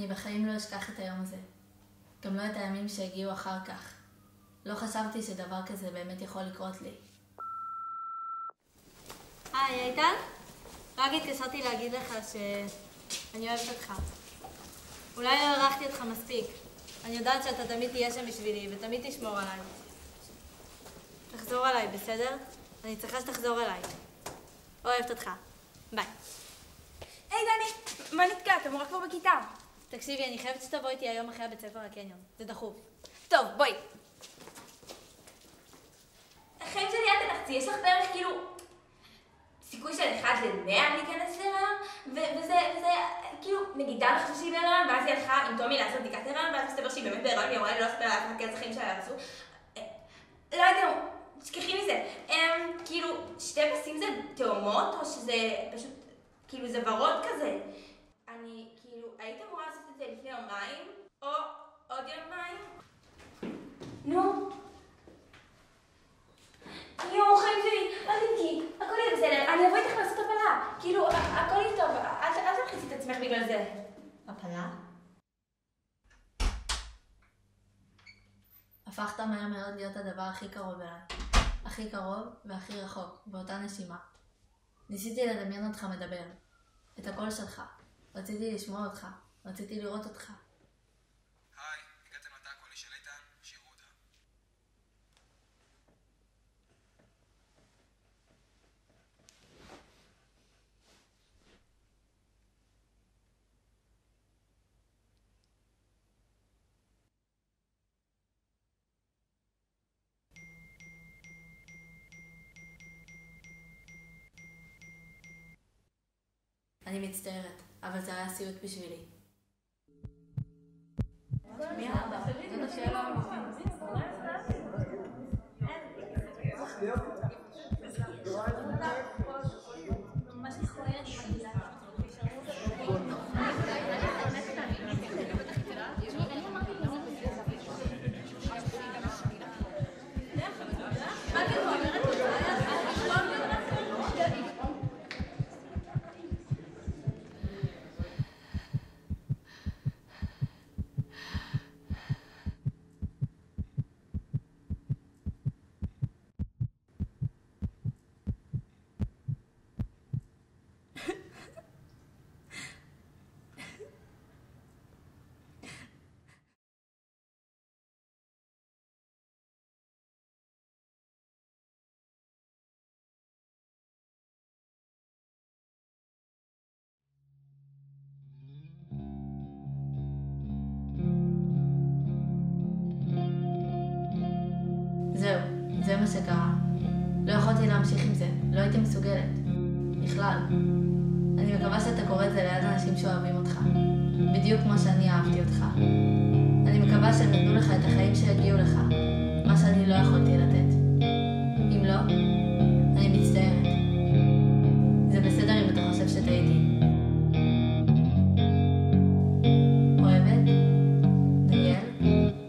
אני בחיים לא אשכח את היום הזה. גם לא את הימים שהגיעו אחר כך. לא חשבתי שדבר כזה באמת יכול לקרות לי. היי, איתן? רק התקשרתי להגיד לך שאני אוהבת אותך. אולי לא ערכתי אותך מספיק. אני יודעת שאתה תמיד תהיה שם בשבילי ותמיד תשמור עליי. תחזור עליי, בסדר? אני צריכה שתחזור אליי. אוהבת אותך. ביי. היי דני, מה נתקע? אתה מורה כבר בכיתה. תקשיבי, אני חייבת שתבוא איתי היום אחרי הבית ספר לקניון. זה דחוף. טוב, בואי. החיים שלי אל תתחצי, יש לך בערך כאילו סיכוי של 1 ל-100 להיכנס להיריון, וזה כאילו, נגיד דן חשב שהיא בהיריון, ואז היא הלכה עם תומי לעשות בדיקת הריון, ואז מסתבר שהיא באמת בהיריון, והיא אמרה לי לא לספר לאף אחד כי החיים שלה ירצו. לא יודעת, תשכחי מזה. כאילו, שתי פסים זה תאומות, או שזה פשוט, כאילו זה ורוד כזה. אני, כאילו, היית אמורה לעשות את זה לפני יומיים, או עוד יומיים? נו. יואו, חיים שלי, אל תבכי, הכל יהיה בסדר, אני אבוא איתך לעשות הפלה. כאילו, הכל יהיה טוב, אל תלחיצי את עצמך בגלל זה. הפלה? הפכת מהר מאוד להיות הדבר הכי קרוב אליי. הכי קרוב והכי רחוק, באותה נשימה. ניסיתי לדמיין אותך מדבר. את הקול שלך. רציתי לשמוע אותך. רציתי לראות אותך. היי, הגעתם לתא הקולי של איתן, שיר הודה. אני מצטערת, אבל זה היה סיוט בשבילי. מי אבא? זאת השאלה. זהו, זה מה שקרה. לא יכולתי להמשיך עם זה, לא הייתי מסוגלת. בכלל. אני מקווה שאתה קורא את זה ליד אנשים שאוהבים אותך. בדיוק כמו שאני אהבתי אותך. אני מקווה שהם נתנו לך את החיים שהגיעו לך. מה שאני לא יכולתי לתת. אם לא, אני מצטערת. זה בסדר אם אתה חושב שטעיתי. אוהבת, דניאל.